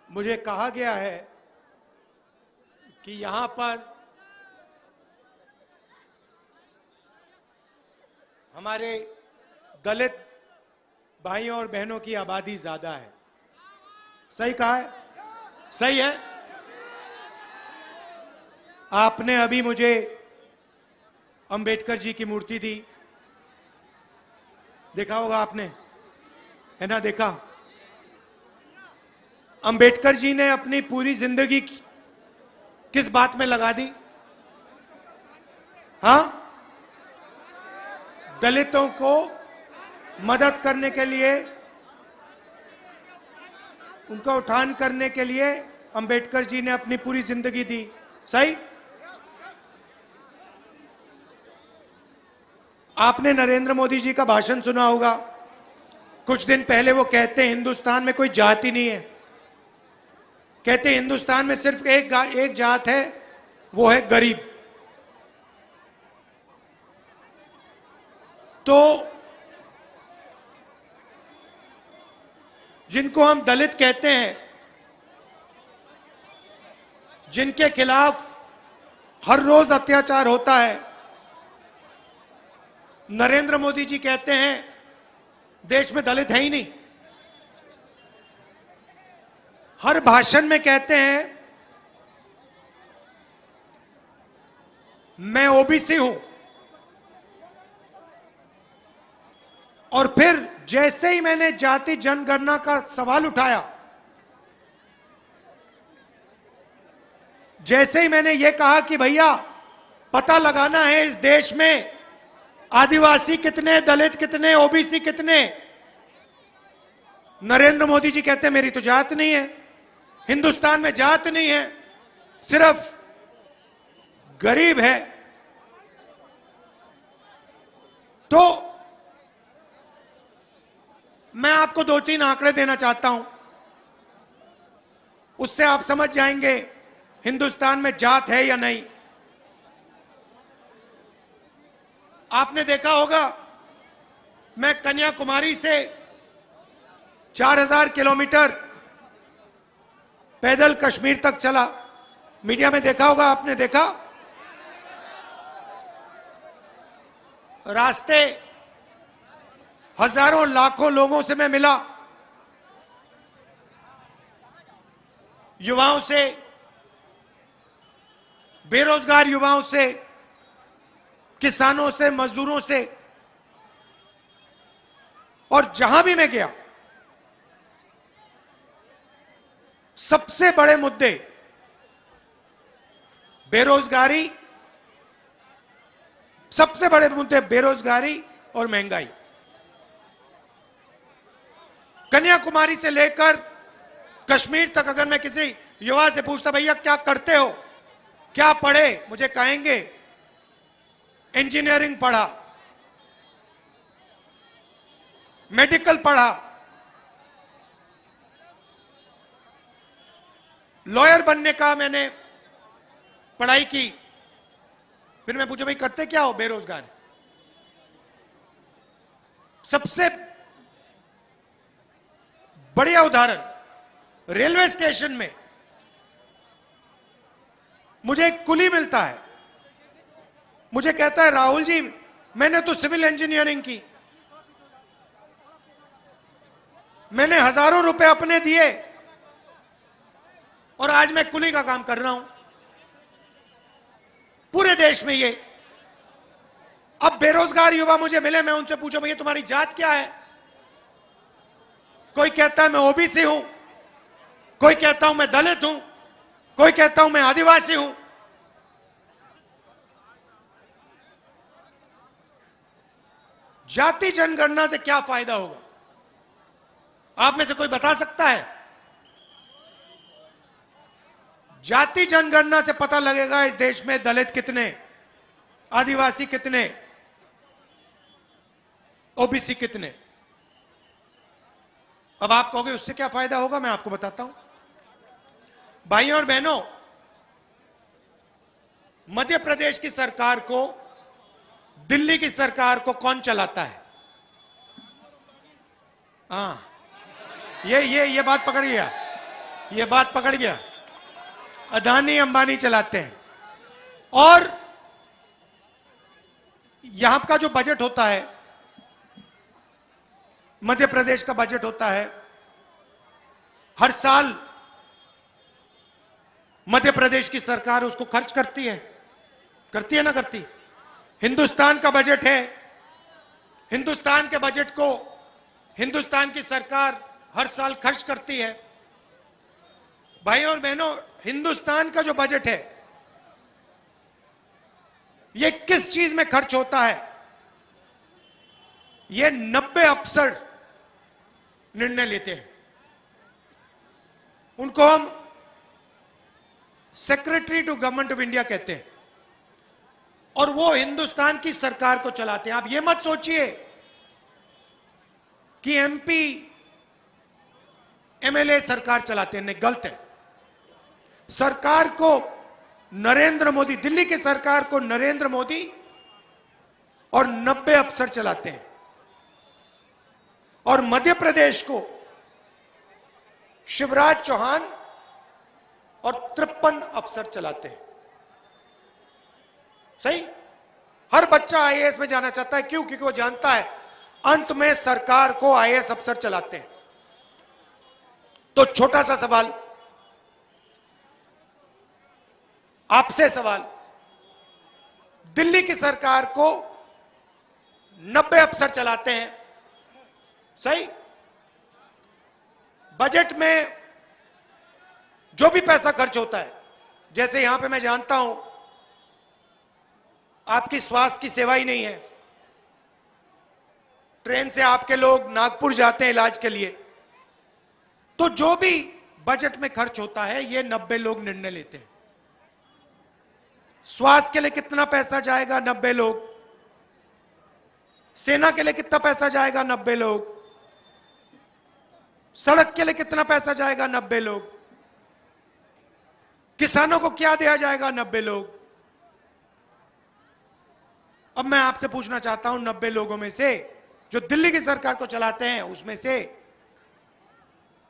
मुझे कहा गया है कि यहां पर हमारे दलित भाइयों और बहनों की आबादी ज्यादा है। सही कहा है? सही है? आपने अभी मुझे अंबेडकर जी की मूर्ति दी, देखा होगा आपने, है ना? देखा। अंबेडकर जी ने अपनी पूरी जिंदगी किस बात में लगा दी? हां, दलितों को मदद करने के लिए, उनका उत्थान करने के लिए अंबेडकर जी ने अपनी पूरी जिंदगी दी। सही? आपने नरेंद्र मोदी जी का भाषण सुना होगा। कुछ दिन पहले वो कहते हैं हिंदुस्तान में कोई जाति नहीं है, कहते हिंदुस्तान में सिर्फ एक जात है, वो है गरीब। तो जिनको हम दलित कहते हैं, जिनके खिलाफ हर रोज अत्याचार होता है, नरेंद्र मोदी जी कहते हैं देश में दलित है ही नहीं। हर भाषण में कहते हैं मैं ओबीसी हूं, और फिर जैसे ही मैंने जाति जनगणना का सवाल उठाया, जैसे ही मैंने यह कहा कि भैया पता लगाना है इस देश में आदिवासी कितने, दलित कितने, ओबीसी कितने, नरेंद्र मोदी जी कहते हैं मेरी तो जात नहीं है, हिंदुस्तान में जात नहीं है, सिर्फ गरीब है। तो मैं आपको 2-3 आंकड़े देना चाहता हूं, उससे आप समझ जाएंगे हिंदुस्तान में जात है या नहीं। आपने देखा होगा, मैं कन्याकुमारी से 4000 किलोमीटर पैदल कश्मीर तक चला। मीडिया में देखा होगा, आपने देखा। रास्ते हजारों लाखों लोगों से मैं मिला, युवाओं से, बेरोजगार युवाओं से, किसानों से, मजदूरों से, और जहां भी मैं गया सबसे बड़े मुद्दे बेरोजगारी, सबसे बड़े मुद्दे बेरोजगारी और महंगाई। कन्याकुमारी से लेकर कश्मीर तक अगर मैं किसी युवा से पूछता भैया क्या करते हो, क्या पढ़े, मुझे कहेंगे इंजीनियरिंग पढ़ा, मेडिकल पढ़ा, लॉयर बनने का मैंने पढ़ाई की। फिर मैं पूछा भाई करते क्या हो? बेरोजगार। सबसे बढ़िया उदाहरण, रेलवे स्टेशन में मुझे एक कुली मिलता है, मुझे कहता है राहुल जी मैंने तो सिविल इंजीनियरिंग की, मैंने हजारों रुपए अपने दिए और आज मैं कुली का काम कर रहा हूं। पूरे देश में ये। अब बेरोजगार युवा मुझे मिले, मैं उनसे पूछूं भैया तुम्हारी जात क्या है? कोई कहता है मैं ओबीसी हूं, कोई कहता हूं मैं दलित हूं, कोई कहता हूं मैं आदिवासी हूं। जाति जनगणना से क्या फायदा होगा? आप में से कोई बता सकता है? जाति जनगणना से पता लगेगा इस देश में दलित कितने, आदिवासी कितने, ओबीसी कितने। अब आप कहोगे उससे क्या फायदा होगा, मैं आपको बताता हूं। भाइयों और बहनों, मध्य प्रदेश की सरकार को, दिल्ली की सरकार को कौन चलाता है? हाँ, ये बात पकड़िए। ये बात पकड़ गया। अदानी अंबानी चलाते हैं। और यहां का जो बजट होता है, मध्य प्रदेश का बजट होता है, हर साल मध्य प्रदेश की सरकार उसको खर्च करती है ना करती। हिंदुस्तान का बजट है, हिंदुस्तान के बजट को हिंदुस्तान की सरकार हर साल खर्च करती है। भाइयों और बहनों, हिंदुस्तान का जो बजट है ये किस चीज में खर्च होता है? ये 90 अफसर निर्णय लेते हैं। उनको हम secretary to government of India कहते हैं, और वो हिंदुस्तान की सरकार को चलाते हैं। आप ये मत सोचिए कि एमपी एमएलए सरकार चलाते हैं, नहीं, गलत है। सरकार को नरेंद्र मोदी, दिल्ली की सरकार को नरेंद्र मोदी और 90 अफसर चलाते हैं, और मध्य प्रदेश को शिवराज चौहान और 53 अफसर चलाते हैं। सही? हर बच्चा आईएएस में जाना चाहता है। क्यों? क्योंकि वो जानता है अंत में सरकार को आईएएस अफसर चलाते हैं। तो छोटा सा सवाल, आपसे सवाल, दिल्ली की सरकार को 90 अफसर चलाते हैं, सही? बजट में जो भी पैसा खर्च होता है, जैसे यहां पे मैं जानता हूं आपकी स्वास्थ्य की सेवा ही नहीं है, ट्रेन से आपके लोग नागपुर जाते हैं इलाज के लिए, तो जो भी बजट में खर्च होता है ये 90 लोग निर्णय लेते हैं। स्वास्थ्य के लिए कितना पैसा जाएगा? 90 लोग। सेना के लिए कितना पैसा जाएगा? 90 लोग। सड़क के लिए कितना पैसा जाएगा? 90 लोग। किसानों को क्या दिया जाएगा? 90 लोग। अब मैं आपसे पूछना चाहता हूं, 90 लोगों में से जो दिल्ली की सरकार को चलाते हैं, उसमें से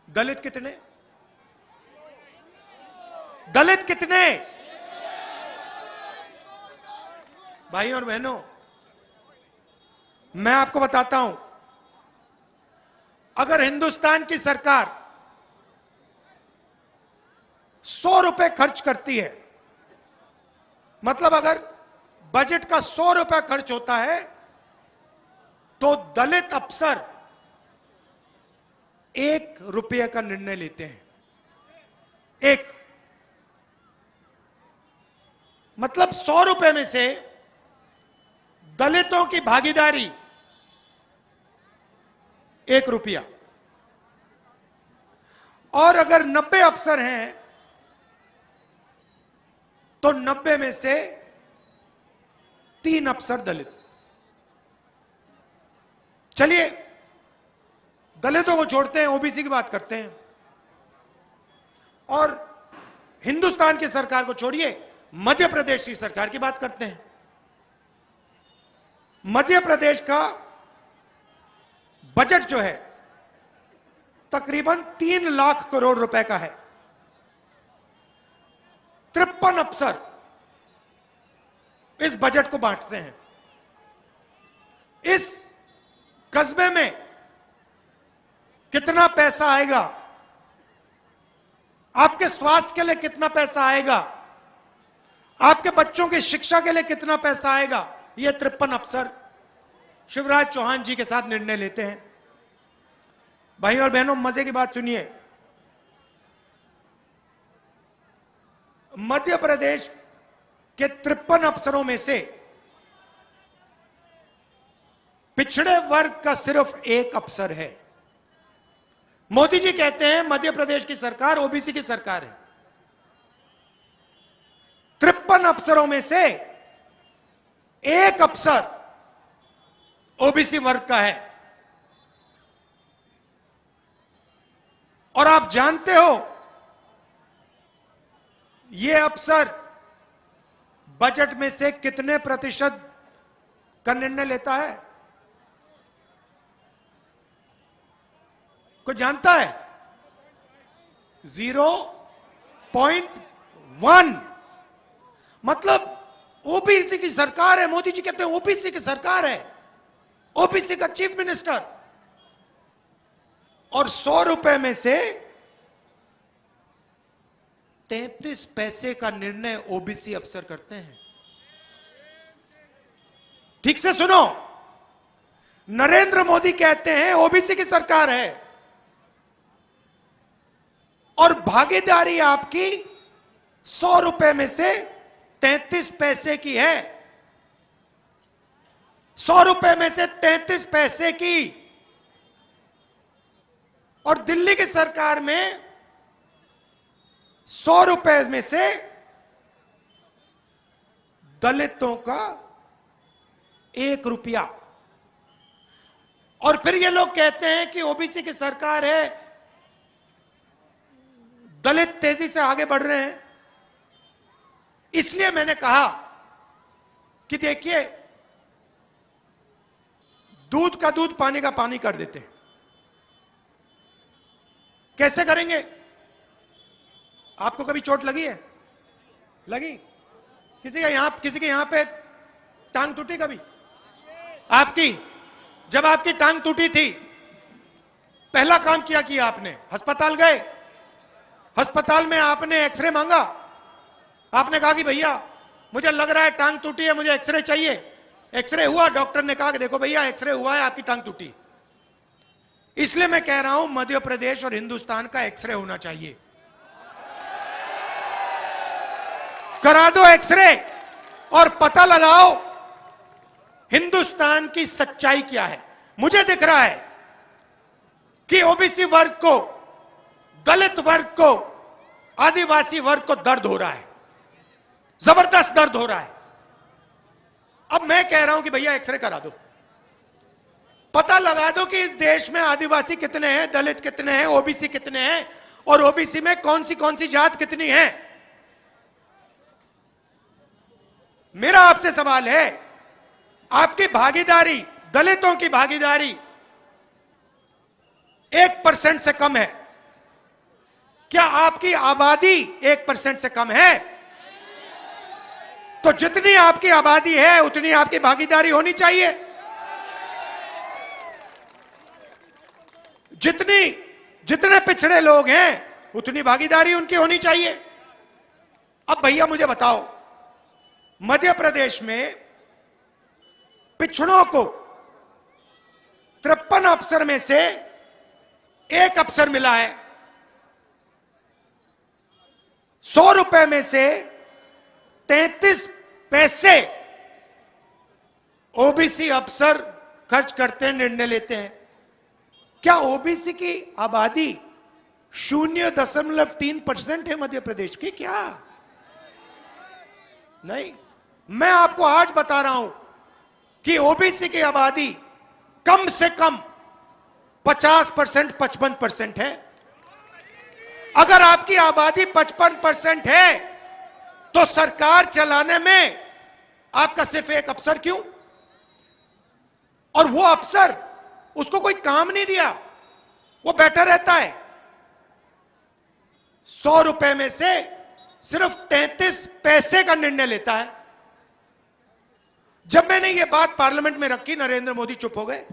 दलित कितने? दलित कितने? भाइयों और बहनों, मैं आपको बताता हूं, अगर हिंदुस्तान की सरकार 100 रुपए खर्च करती है, मतलब अगर बजट का 100 रुपए खर्च होता है, तो दलित अफसर 1 रुपये का निर्णय लेते हैं। एक मतलब 100 रुपए में से दलितों की भागीदारी 1 रुपया। और अगर 90 अफसर हैं तो 90 में से 3 अफसर दलित। चलिए दलितों को छोड़ते हैं, ओबीसी की बात करते हैं, और हिंदुस्तान की सरकार को छोड़िए, मध्य प्रदेश की सरकार की बात करते हैं। मध्य प्रदेश का बजट जो है तकरीबन 3 लाख करोड़ रुपए का है। 53 अफसर इस बजट को बांटते हैं। इस कस्बे में कितना पैसा आएगा, आपके स्वास्थ्य के लिए कितना पैसा आएगा, आपके बच्चों की शिक्षा के लिए कितना पैसा आएगा, ये 53 अफसर शिवराज चौहान जी के साथ निर्णय लेते हैं। भाई और बहनों, मजे की बात सुनिए, मध्य प्रदेश के 53 अफसरों में से पिछड़े वर्ग का सिर्फ 1 अफसर है। मोदी जी कहते हैं मध्य प्रदेश की सरकार ओबीसी की सरकार है। 53 अफसरों में से 1 अफसर ओबीसी वर्ग का है। और आप जानते हो यह अफसर बजट में से कितने प्रतिशत का निर्णय लेता है? कोई जानता है? 0.1। मतलब ओबीसी की सरकार है। मोदी जी कहते हैं ओबीसी की सरकार है, ओबीसी का चीफ मिनिस्टर। और 100 रुपए में से 33 पैसे का निर्णय ओबीसी अफसर करते हैं। ठीक से सुनो, नरेंद्र मोदी कहते हैं ओबीसी की सरकार है और भागीदारी आपकी 100 रुपए में से 33 पैसे की है। 100 रुपए में से 33 पैसे की। और दिल्ली की सरकार में 100 रुपए में से दलितों का 1 रुपया। और फिर ये लोग कहते हैं कि ओबीसी की सरकार है, दलित तेजी से आगे बढ़ रहे हैं। इसलिए मैंने कहा कि देखिए, दूध का दूध पानी का पानी कर देते हैं। कैसे करेंगे? आपको कभी चोट लगी है? लगी? किसी के यहां पे टांग टूटी कभी? आपकी? जब आपकी टांग टूटी थी, पहला काम किया आपने? अस्पताल गए, अस्पताल में आपने एक्सरे मांगा, आपने कहा कि भैया मुझे लग रहा है टांग टूटी है, मुझे एक्सरे चाहिए। एक्सरे हुआ, डॉक्टर ने कहा कि देखो भैया एक्सरे हुआ है, आपकी टांग टूटी। इसलिए मैं कह रहा हूं मध्य प्रदेश और हिंदुस्तान का एक्सरे होना चाहिए। करा दो एक्सरे और पता लगाओ हिंदुस्तान की सच्चाई क्या है। मुझे दिख रहा है कि ओबीसी वर्ग को, दलित वर्ग को, आदिवासी वर्ग को दर्द हो रहा है, जबरदस्त दर्द हो रहा है। अब मैं कह रहा हूं कि भैया एक्सरे करा दो, पता लगा दो कि इस देश में आदिवासी कितने हैं, दलित कितने हैं, ओबीसी कितने हैं और ओबीसी में कौन सी जात कितनी है। मेरा आपसे सवाल है, आपकी भागीदारी, दलितों की भागीदारी 1% से कम है। क्या आपकी आबादी 1% से कम है? तो जितनी आपकी आबादी है उतनी आपकी भागीदारी होनी चाहिए। जितने पिछड़े लोग हैं उतनी भागीदारी उनकी होनी चाहिए। अब भैया मुझे बताओ, मध्य प्रदेश में पिछड़ों को 53 अफसर में से 1 अफसर मिला है। 100 रुपए में से 33 पैसे ओबीसी अफसर खर्च करते हैं, निर्णय लेते हैं। क्या ओबीसी की आबादी 0.3% है मध्य प्रदेश की? क्या नहीं? मैं आपको आज बता रहा हूं कि ओबीसी की आबादी कम से कम 50%, 55% है। अगर आपकी आबादी 55% है तो सरकार चलाने में आपका सिर्फ 1 अफसर क्यों? और वो अफसर, उसको कोई काम नहीं दिया, वो बैठा रहता है। 100 रुपए में से सिर्फ 33 पैसे का निर्णय लेता है। जब मैंने ये बात पार्लियामेंट में रखी, नरेंद्र मोदी चुप हो गए।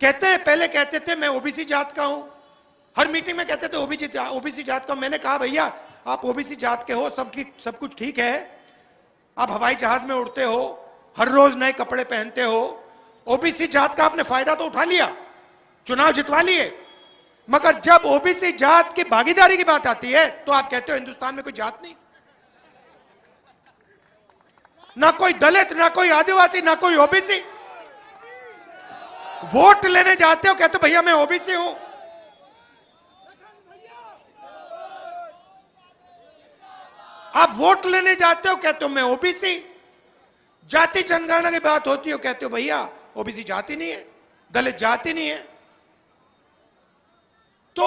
कहते हैं, पहले कहते थे मैं ओबीसी जात का हूं, हर मीटिंग में कहते थे ओबीसी जात का। मैंने कहा भैया आप ओबीसी जात के हो, सब कुछ ठीक है, आप हवाई जहाज में उड़ते हो, हर रोज नए कपड़े पहनते हो, ओबीसी जात का आपने फायदा तो उठा लिया, चुनाव जितवा लिए, मगर जब ओबीसी जात की भागीदारी की बात आती है तो आप कहते हो हिंदुस्तान में कोई जात नहीं, ना कोई दलित, ना कोई आदिवासी, ना कोई ओबीसी। वोट लेने जाते हो, कहते हो भैया मैं ओबीसी हूं। आप वोट लेने जाते हो, कहते हो मैं ओबीसी। जाति जनगणना की बात होती हो, कहते हो भैया ओबीसी जाति नहीं है, दलित जाति नहीं है। तो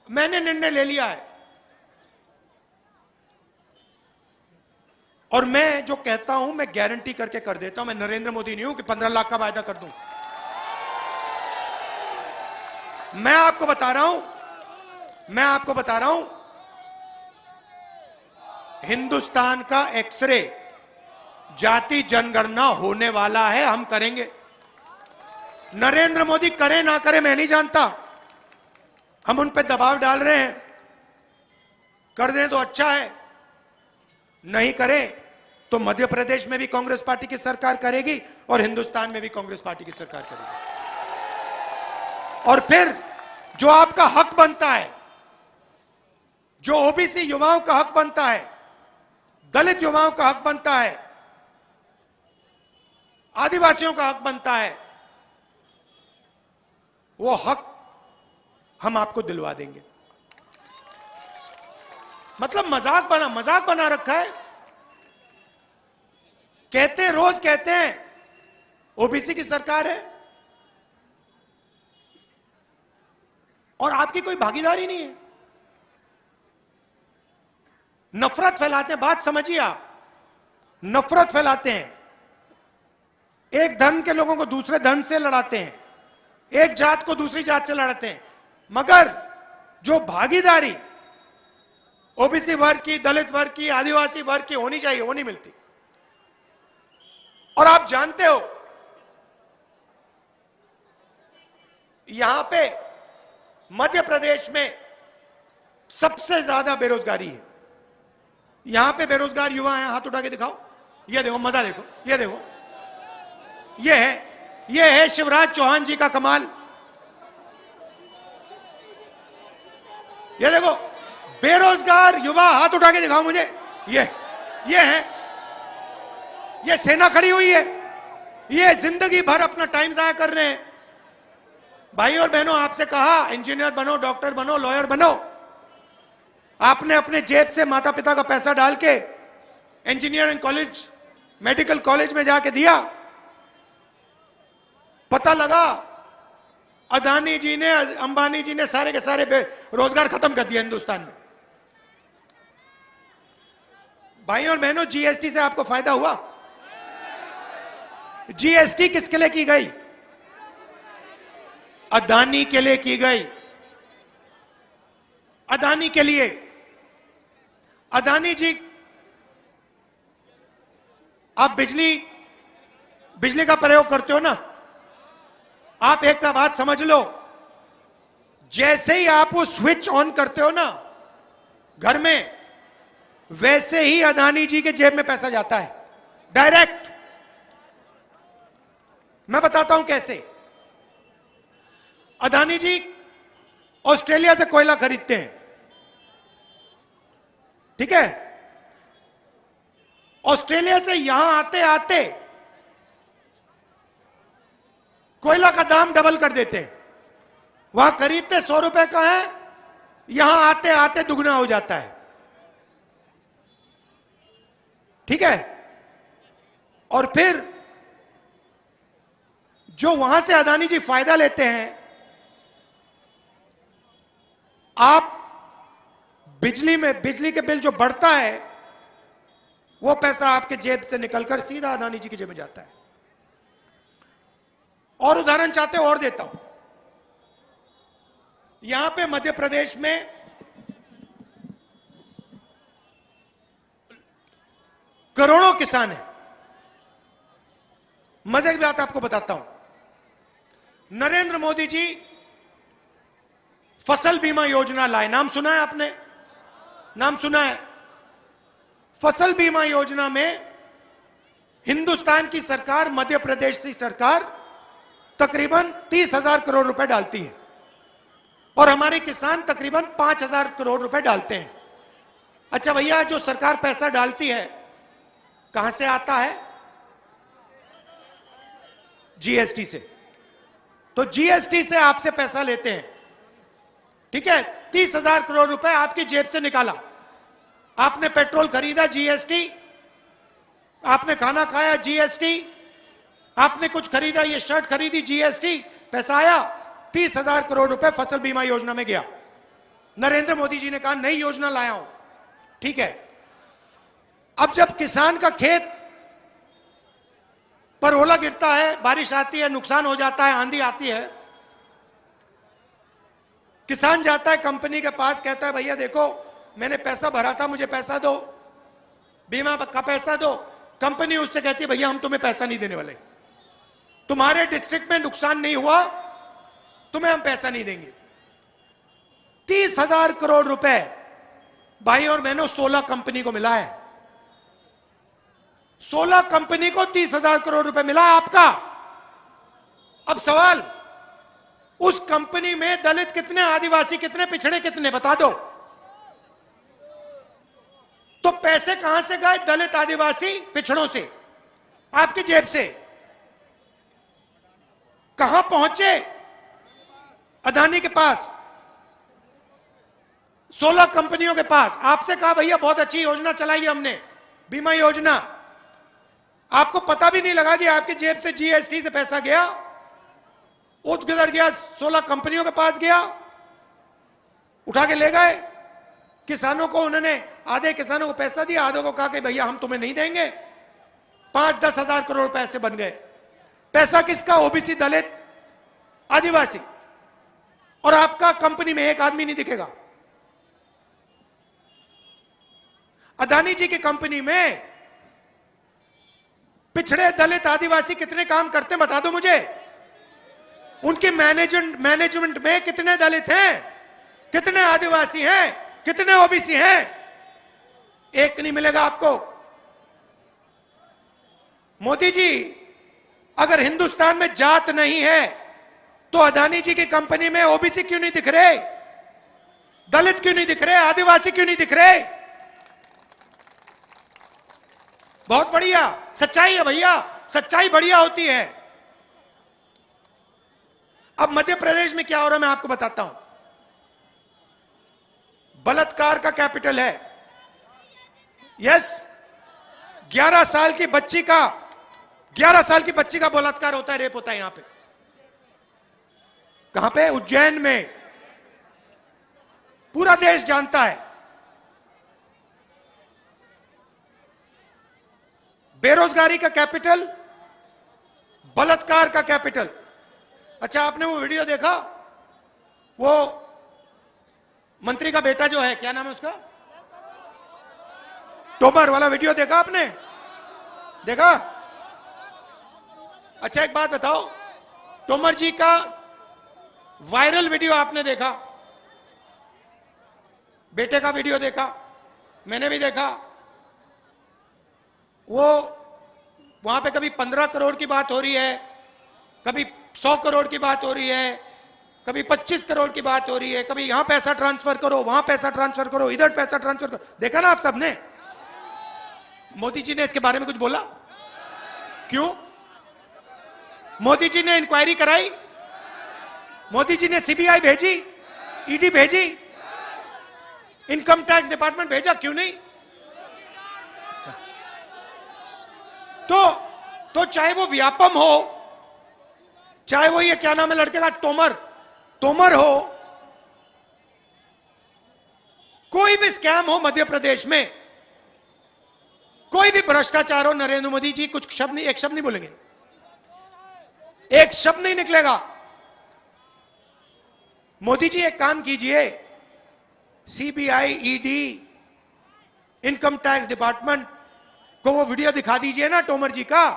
मैंने निर्णय ले लिया है और मैं जो कहता हूं मैं गारंटी करके कर देता हूं। मैं नरेंद्र मोदी नहीं हूं कि 15 लाख का वायदा कर दूं। मैं आपको बता रहा हूं मैं आपको बता रहा हूं, हिंदुस्तान का एक्सरे जाति जनगणना होने वाला है, हम करेंगे। नरेंद्र मोदी करे ना करे मैं नहीं जानता, हम उन पे दबाव डाल रहे हैं, कर दें तो अच्छा है, नहीं करे तो मध्य प्रदेश में भी कांग्रेस पार्टी की सरकार करेगी और हिंदुस्तान में भी कांग्रेस पार्टी की सरकार करेगी। और फिर जो आपका हक बनता है, जो ओबीसी युवाओं का हक बनता है, दलित युवाओं का हक बनता है, आदिवासियों का हक बनता है, वो हक हम आपको दिलवा देंगे। मतलब मजाक बना रखा है। रोज कहते हैं ओबीसी की सरकार है और आपकी कोई भागीदारी नहीं है। नफरत फैलाते हैं, बात समझिए आप, नफरत फैलाते हैं, एक धर्म के लोगों को दूसरे धर्म से लड़ाते हैं, एक जात को दूसरी जात से लड़ाते हैं, मगर जो भागीदारी ओबीसी वर्ग की, दलित वर्ग की, आदिवासी वर्ग की होनी चाहिए वो नहीं मिलती। और आप जानते हो यहां पे मध्य प्रदेश में सबसे ज्यादा बेरोजगारी है। यहां पे बेरोजगार युवा हैं, हाथ उठा के दिखाओ, ये देखो, मजा देखो, ये देखो, ये है शिवराज चौहान जी का कमाल। ये देखो बेरोजगार युवा, हाथ उठा के दिखाओ मुझे, ये है, ये सेना खड़ी हुई है, ये जिंदगी भर अपना टाइम जाया कर रहे हैं। भाई और बहनों, आपसे कहा इंजीनियर बनो, डॉक्टर बनो, लॉयर बनो, आपने अपने जेब से माता पिता का पैसा डाल के इंजीनियरिंग कॉलेज, मेडिकल कॉलेज में जाके दिया, पता लगा अदानी जी ने, अंबानी जी ने सारे के सारे रोजगार खत्म कर दिया हिंदुस्तान में। भाई और बहनों, जीएसटी से आपको फायदा हुआ? जीएसटी किसके लिए की गई? अदानी के लिए की गई, अदानी के लिए। अदानी जी, आप बिजली का प्रयोग करते हो ना, आप एक का बात समझ लो, जैसे ही आप वो स्विच ऑन करते हो ना घर में, वैसे ही अदानी जी के जेब में पैसा जाता है डायरेक्ट। मैं बताता हूं कैसे। अदानी जी ऑस्ट्रेलिया से कोयला खरीदते हैं, ठीक है? ऑस्ट्रेलिया से यहां आते आते कोयला का दाम डबल कर देते हैं। वहां खरीदते 100 रुपए का है, यहां आते आते दुगना हो जाता है, ठीक है? और फिर जो वहां से अदानी जी फायदा लेते हैं, आप बिजली के बिल जो बढ़ता है, वो पैसा आपके जेब से निकलकर सीधा अदानी जी की जेब में जाता है। और उदाहरण चाहते हो और देता हूं। यहां पे मध्य प्रदेश में करोड़ों किसान हैं। मजे की बात आपको बताता हूं। नरेंद्र मोदी जी फसल बीमा योजना लाए, नाम सुना है आपने? नाम सुना है? फसल बीमा योजना में हिंदुस्तान की सरकार, मध्य प्रदेश की सरकार तकरीबन 30,000 करोड़ रुपए डालती है और हमारे किसान तकरीबन 5,000 करोड़ रुपए डालते हैं। अच्छा भैया, जो सरकार पैसा डालती है कहां से आता है? जीएसटी से। तो जीएसटी से आपसे पैसा लेते हैं, ठीक है? 30,000 करोड़ रुपए आपकी जेब से निकाला, आपने पेट्रोल खरीदा जीएसटी, आपने खाना खाया जीएसटी, आपने कुछ खरीदा, ये शर्ट खरीदी जीएसटी, पैसा आया 30,000 करोड़ रुपए फसल बीमा योजना में गया। नरेंद्र मोदी जी ने कहा नई योजना लाया हूं, ठीक है? अब जब किसान का खेत पर ओला गिरता है, बारिश आती है, नुकसान हो जाता है, आंधी आती है, किसान जाता है कंपनी के पास, कहता है भैया देखो मैंने पैसा भरा था, मुझे पैसा दो, बीमा का पैसा दो। कंपनी उससे कहती है भैया हम तुम्हें पैसा नहीं देने वाले, तुम्हारे डिस्ट्रिक्ट में नुकसान नहीं हुआ, तुम्हें हम पैसा नहीं देंगे। 30,000 करोड़ रुपए भाई और बहनों 16 कंपनी को मिला है। 16 कंपनी को 30,000 करोड़ रुपए मिला है आपका। अब सवाल, उस कंपनी में दलित कितने, आदिवासी कितने, पिछड़े कितने, बता दो। तो पैसे कहां से गए? दलित, आदिवासी, पिछड़ों से, आपकी जेब से। कहां पहुंचे? अदानी के पास, 16 कंपनियों के पास। आपसे कहा भैया बहुत अच्छी योजना चलाई हमने, बीमा योजना। आपको पता भी नहीं लगा कि आपकी जेब से जीएसटी से पैसा गया, गुजर गया, 16 कंपनियों के पास गया, उठा के ले गए। किसानों को उन्होंने, आधे किसानों को पैसा दिया, आधे को कहा कि भैया हम तुम्हें नहीं देंगे। 5-10 हजार करोड़ पैसे बन गए। पैसा किसका? ओबीसी, दलित, आदिवासी। और आपका कंपनी में एक आदमी नहीं दिखेगा। अदानी जी की कंपनी में पिछड़े, दलित, आदिवासी कितने काम करते बता दो मुझे। उनके मैनेजमेंट में कितने दलित हैं, कितने आदिवासी हैं, कितने ओबीसी हैं? एक नहीं मिलेगा आपको। मोदी जी, अगर हिंदुस्तान में जात नहीं है तो अदानी जी की कंपनी में ओबीसी क्यों नहीं दिख रहे, दलित क्यों नहीं दिख रहे, आदिवासी क्यों नहीं दिख रहे? बहुत बढ़िया सच्चाई है भैया, सच्चाई बढ़िया होती है। अब मध्य प्रदेश में क्या हो रहा है मैं आपको बताता हूं। बलात्कार का कैपिटल है। यस, 11 साल की बच्ची का बलात्कार होता है, रेप होता है यहां पे। कहां पे? उज्जैन में। पूरा देश जानता है। बेरोजगारी का कैपिटल, बलात्कार का कैपिटल। अच्छा, आपने वो वीडियो देखा, वो मंत्री का बेटा जो है, क्या नाम है उसका, तोमर वाला वीडियो देखा आपने? देखा? अच्छा एक बात बताओ, तोमर जी का वायरल वीडियो आपने देखा? बेटे का वीडियो देखा? मैंने भी देखा। वो वहां पे कभी 15 करोड़ की बात हो रही है, कभी 100 करोड़ की बात हो रही है, कभी 25 करोड़ की बात हो रही है, कभी यहां पैसा ट्रांसफर करो, वहां पैसा ट्रांसफर करो, इधर पैसा ट्रांसफर करो। देखा ना आप सबने? मोदी जी ने इसके बारे में कुछ बोला? क्यों? मोदी जी ने इंक्वायरी कराई? मोदी जी ने सीबीआई भेजी, ईडी भेजी, इनकम टैक्स डिपार्टमेंट भेजा? क्यों नहीं? तो चाहे वो व्यापम हो, चाहे वो ये क्या नाम है लड़के का, तोमर हो, कोई भी स्कैम हो मध्य प्रदेश में, कोई भी भ्रष्टाचार हो, नरेंद्र मोदी जी कुछ शब्द नहीं, एक शब्द नहीं बोलेंगे, एक शब्द नहीं निकलेगा। मोदी जी एक काम कीजिए, CBI, ED, income tax department को वो वीडियो दिखा दीजिए ना तोमर जी का।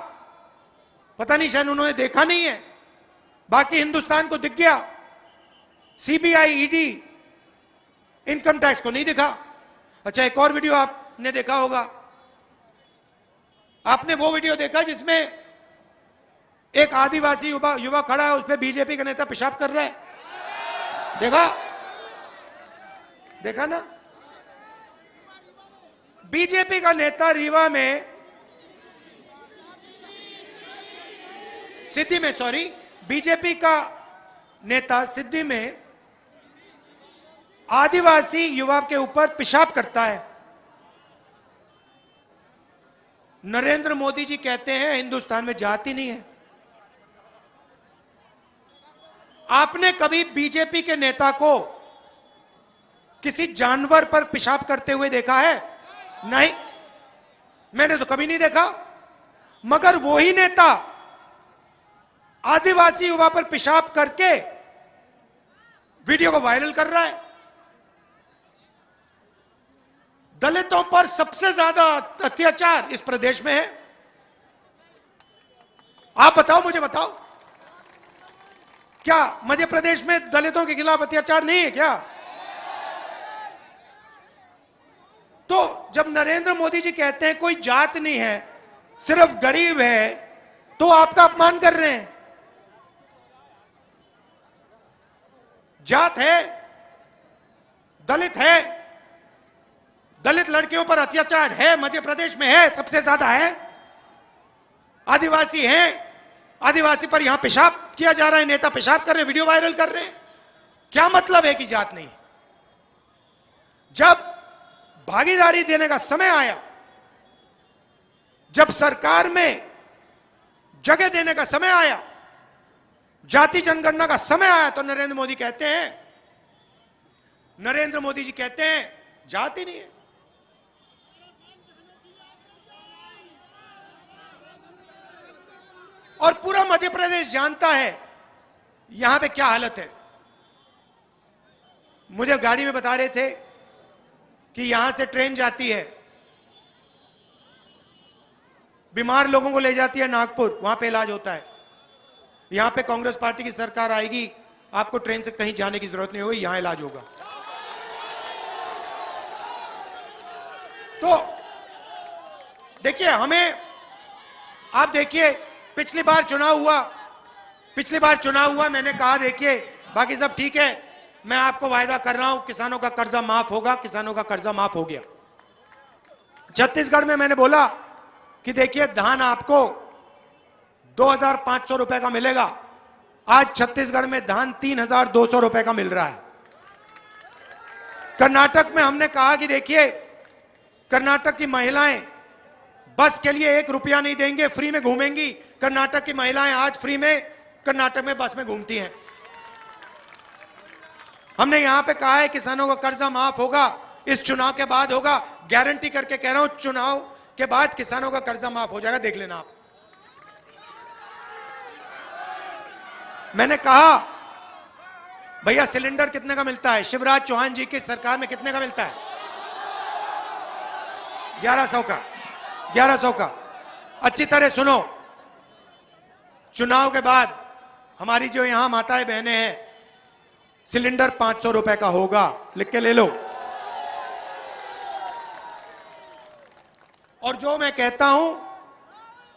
पता नहीं शायद उन्होंने देखा नहीं है, बाकी हिंदुस्तान को दिख गया। सीबीआई, ईडी, इनकम टैक्स को नहीं दिखा। अच्छा एक और वीडियो आपने देखा होगा, आपने वो वीडियो देखा जिसमें एक आदिवासी युवा खड़ा है, उस पर बीजेपी का नेता पेशाब कर रहा है? देखा ना? बीजेपी का नेता रीवा में, सिद्धि में, सॉरी, बीजेपी का नेता सिद्धि में आदिवासी युवा के ऊपर पेशाब करता है। नरेंद्र मोदी जी कहते हैं हिंदुस्तान में जाति नहीं है। आपने कभी बीजेपी के नेता को किसी जानवर पर पेशाब करते हुए देखा है? नहीं, मैंने तो कभी नहीं देखा। मगर वही नेता आदिवासी युवा पर पेशाब करके वीडियो को वायरल कर रहा है। दलितों पर सबसे ज्यादा अत्याचार इस प्रदेश में है। आप बताओ, मुझे बताओ, क्या मध्य प्रदेश में दलितों के खिलाफ अत्याचार नहीं है क्या? तो जब नरेंद्र मोदी जी कहते हैं कोई जात नहीं है, सिर्फ गरीब है, तो आपका अपमान कर रहे हैं। जात है, दलित है, दलित लड़कियों पर अत्याचार है, मध्य प्रदेश में है, सबसे ज्यादा है। आदिवासी हैं, आदिवासी पर यहां पेशाब किया जा रहा है, नेता पेशाब कर रहे हैं, वीडियो वायरल कर रहे हैं। क्या मतलब है कि जात नहीं? जब भागीदारी देने का समय आया, जब सरकार में जगह देने का समय आया, जाति जनगणना का समय आया, तो नरेंद्र मोदी कहते हैं, नरेंद्र मोदी जी कहते हैं जाति नहीं है। और पूरा मध्य प्रदेश जानता है यहां पे क्या हालत है। मुझे गाड़ी में बता रहे थे कि यहां से ट्रेन जाती है, बीमार लोगों को ले जाती है नागपुर, वहां पे इलाज होता है। यहां पे कांग्रेस पार्टी की सरकार आएगी, आपको ट्रेन से कहीं जाने की जरूरत नहीं होगी, यहां इलाज होगा। तो देखिए, हमें, आप देखिए, पिछली बार चुनाव हुआ, मैंने कहा देखिए बाकी सब ठीक है, मैं आपको वायदा कर रहा हूं किसानों का कर्जा माफ होगा। किसानों का कर्जा माफ हो गया। छत्तीसगढ़ में मैंने बोला कि देखिए धान आपको 2,500 रुपए का मिलेगा। आज छत्तीसगढ़ में धान 3,200 रुपए का मिल रहा है। कर्नाटक में हमने कहा कि देखिए, कर्नाटक की महिलाएं बस के लिए 1 रुपया नहीं देंगे, फ्री में घूमेंगी। कर्नाटक की महिलाएं आज फ्री में कर्नाटक में बस में घूमती हैं। हमने यहां पे कहा है किसानों का कर्जा माफ होगा, इस चुनाव के बाद होगा। गारंटी करके कह रहा हूं, चुनाव के बाद किसानों का कर्जा माफ हो जाएगा, देख लेना आप। मैंने कहा भैया सिलेंडर कितने का मिलता है? शिवराज चौहान जी की सरकार में कितने का मिलता है? 1100 का। 1100 का। अच्छी तरह सुनो, चुनाव के बाद हमारी जो यहां माताएं बहनें हैं, सिलेंडर 500 रुपए का होगा, लिख के ले लो। और जो मैं कहता हूं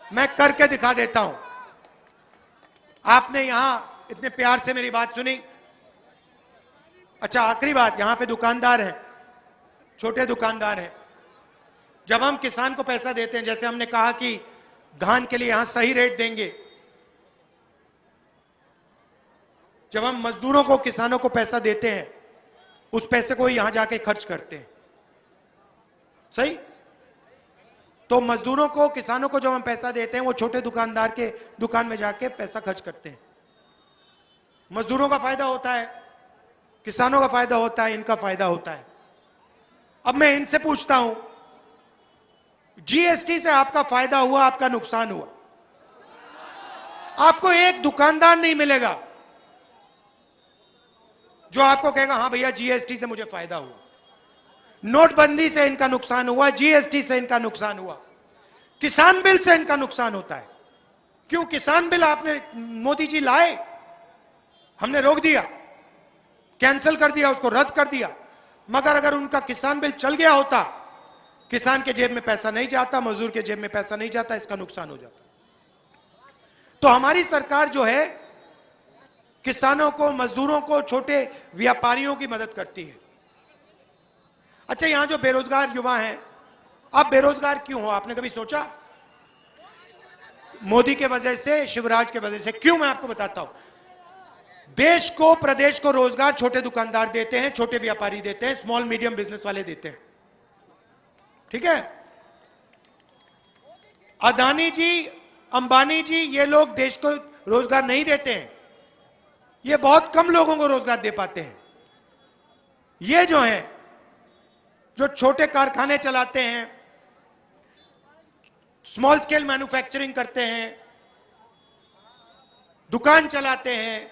मैं करके दिखा देता हूं। आपने यहां इतने प्यार से मेरी बात सुनी। अच्छा, आखिरी बात, यहां पे दुकानदार हैं, छोटे दुकानदार हैं। जब हम किसान को पैसा देते हैं, जैसे हमने कहा कि धान के लिए यहां सही रेट देंगे, जब हम मजदूरों को, किसानों को पैसा देते हैं, उस पैसे को यहां जाके खर्च करते हैं, सही? तो मजदूरों को, किसानों को जब हम पैसा देते हैं, वो छोटे दुकानदार के दुकान में जाके पैसा खर्च करते हैं। मजदूरों का फायदा होता है, किसानों का फायदा होता है, इनका फायदा होता है। अब मैं इनसे पूछता हूं, जीएसटी से आपका फायदा हुआ, आपका नुकसान हुआ? आपको एक दुकानदार नहीं मिलेगा जो आपको कहेगा हाँ भैया जीएसटी से मुझे फायदा हुआ। नोटबंदी से इनका नुकसान हुआ, जीएसटी से इनका नुकसान हुआ, किसान बिल से इनका नुकसान होता है। क्यों? किसान बिल आपने, मोदी जी लाए, हमने रोक दिया, कैंसिल कर दिया, उसको रद्द कर दिया। मगर अगर उनका किसान बिल चल गया होता, किसान के जेब में पैसा नहीं जाता, मजदूर के जेब में पैसा नहीं जाता, इसका नुकसान हो जाता। तो हमारी सरकार जो है किसानों को, मजदूरों को, छोटे व्यापारियों की मदद करती है। अच्छा, यहां जो बेरोजगार युवा हैं, आप बेरोजगार क्यों हो? आपने कभी सोचा? मोदी के वजह से, शिवराज के वजह से। क्यों? मैं आपको बताता हूं। देश को, प्रदेश को रोजगार छोटे दुकानदार देते हैं, छोटे व्यापारी देते हैं, स्मॉल मीडियम बिजनेस वाले देते हैं, ठीक है? अदानी जी, अंबानी जी, ये लोग देश को रोजगार नहीं देते हैं। ये बहुत कम लोगों को रोजगार दे पाते हैं। ये जो हैं, जो छोटे कारखाने चलाते हैं, स्मॉल स्केल मैन्युफैक्चरिंग करते हैं, दुकान चलाते हैं,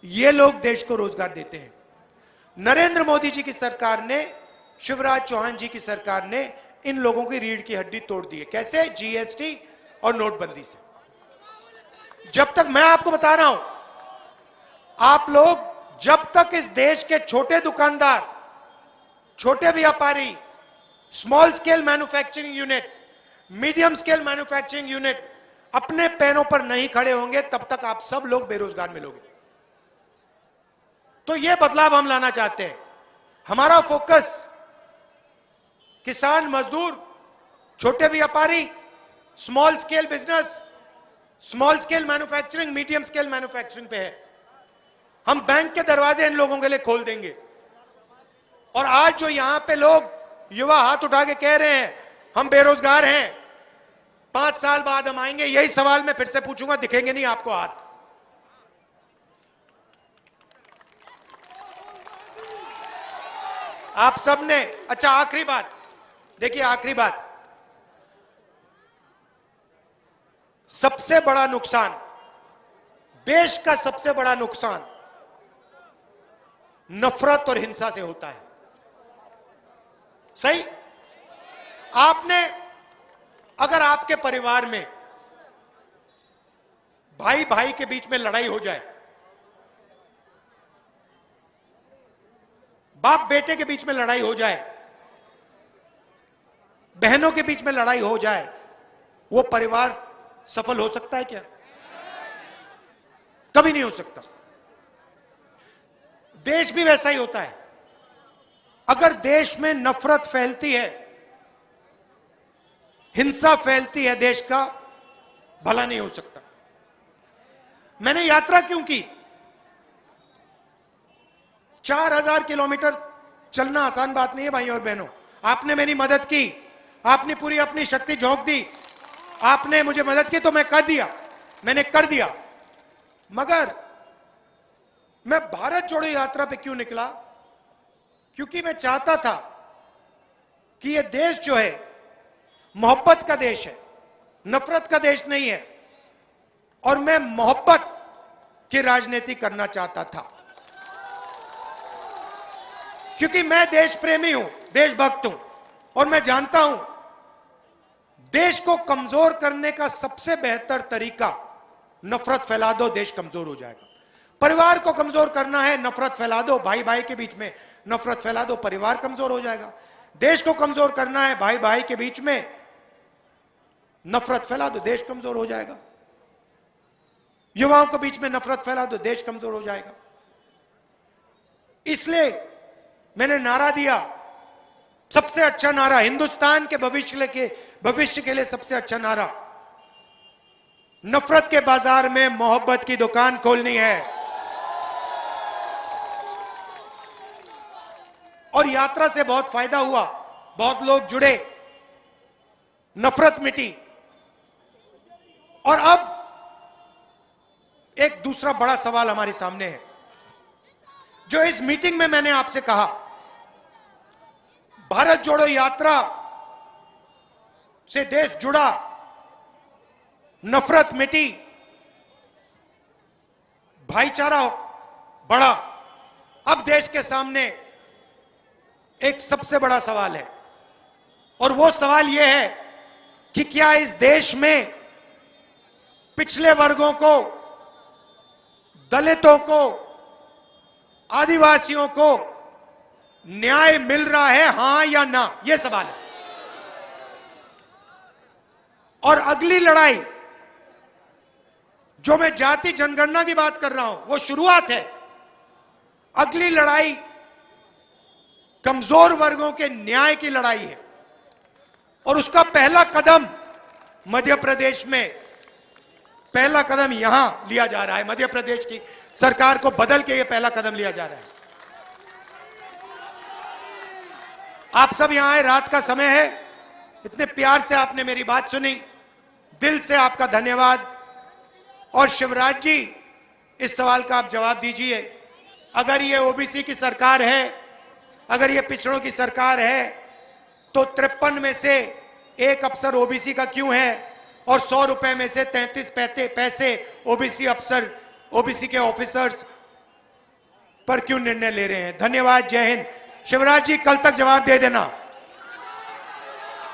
ये लोग देश को रोजगार देते हैं। नरेंद्र मोदी जी की सरकार ने, शिवराज चौहान जी की सरकार ने इन लोगों की रीढ़ की हड्डी तोड़ दी है। कैसे? जीएसटी और नोटबंदी से। जब तक, मैं आपको बता रहा हूं, आप लोग जब तक इस देश के छोटे दुकानदार, छोटे व्यापारी, small scale manufacturing unit, medium scale manufacturing unit अपने पैरों पर नहीं खड़े होंगे, तब तक आप सब लोग बेरोजगार मिलोगे। तो यह बदलाव हम लाना चाहते हैं। हमारा फोकस किसान, मजदूर, छोटे व्यापारी, small scale business, small scale manufacturing, medium scale manufacturing पे है। हम बैंक के दरवाजे इन लोगों के लिए खोल देंगे। और आज जो यहां पे लोग, युवा हाथ उठा के कह रहे हैं हम बेरोजगार हैं, 5 साल बाद हम आएंगे, यही सवाल मैं फिर से पूछूंगा, दिखेंगे नहीं आपको हाथ? आप सब ने, अच्छा आखिरी बात देखिए, आखिरी बात, सबसे बड़ा नुकसान, देश का सबसे बड़ा नुकसान नफरत और हिंसा से होता है। सही? आपने, अगर आपके परिवार में भाई भाई के बीच में लड़ाई हो जाए, बाप बेटे के बीच में लड़ाई हो जाए, बहनों के बीच में लड़ाई हो जाए, वो परिवार सफल हो सकता है क्या? कभी नहीं हो सकता। देश भी वैसा ही होता है। अगर देश में नफरत फैलती है, हिंसा फैलती है, देश का भला नहीं हो सकता। मैंने यात्रा क्यों की? 4000 किलोमीटर चलना आसान बात नहीं है भाई और बहनों। आपने मेरी मदद की, आपने पूरी अपनी शक्ति झोंक दी, आपने मुझे मदद की तो मैं कर दिया, मैंने कर दिया। मगर मैं भारत जोड़ो यात्रा पे क्यों निकला? क्योंकि मैं चाहता था कि यह देश जो है मोहब्बत का देश है, नफरत का देश नहीं है। और मैं मोहब्बत की राजनीति करना चाहता था, क्योंकि मैं देश प्रेमी हूं, देशभक्त हूं, और मैं जानता हूं देश को कमजोर करने का सबसे बेहतर तरीका नफरत फैला दो, देश कमजोर हो जाएगा। परिवार को कमजोर करना है, नफरत फैला दो, भाई भाई के बीच में नफरत फैला दो, परिवार कमजोर हो जाएगा। देश को कमजोर करना है, भाई भाई के बीच में नफरत फैला दो, देश कमजोर हो जाएगा। युवाओं के बीच में नफरत फैला दो, देश कमजोर हो जाएगा। इसलिए मैंने नारा दिया, सबसे अच्छा नारा, हिंदुस्तान के भविष्य के लिए सबसे अच्छा नारा, नफरत के बाजार में मोहब्बत की दुकान खोलनी है। और यात्रा से बहुत फायदा हुआ, बहुत लोग जुड़े, नफरत मिटी। और अब एक दूसरा बड़ा सवाल हमारे सामने है, जो इस मीटिंग में मैंने आपसे कहा, भारत जोड़ो यात्रा से देश जुड़ा, नफरत मिटी, भाईचारा बढ़ा। अब देश के सामने एक सबसे बड़ा सवाल है, और वो सवाल यह है कि क्या इस देश में पिछले वर्गों को, दलितों को, आदिवासियों को न्याय मिल रहा है, हां या ना? यह सवाल है। और अगली लड़ाई, जो मैं जाति जनगणना की बात कर रहा हूं, वो शुरुआत है। अगली लड़ाई कमजोर वर्गों के न्याय की लड़ाई है, और उसका पहला कदम मध्य प्रदेश में, पहला कदम यहां लिया जा रहा है। मध्य प्रदेश की सरकार को बदल के यह पहला कदम लिया जा रहा है। आप सब यहां आए, रात का समय है, इतने प्यार से आपने मेरी बात सुनी, दिल से आपका धन्यवाद। और शिवराज जी, इस सवाल का आप जवाब दीजिए, अगर ये ओबीसी की सरकार है, अगर ये पिछड़ों की सरकार है, तो 53 में से एक अफसर ओबीसी का क्यों है, और 100 रुपए में से 33 पैसे ओबीसी अफसर, ओबीसी के ऑफिसर्स पर क्यों निर्णय ले रहे हैं। धन्यवाद, जय हिंद। शिवराज जी कल तक जवाब दे देना।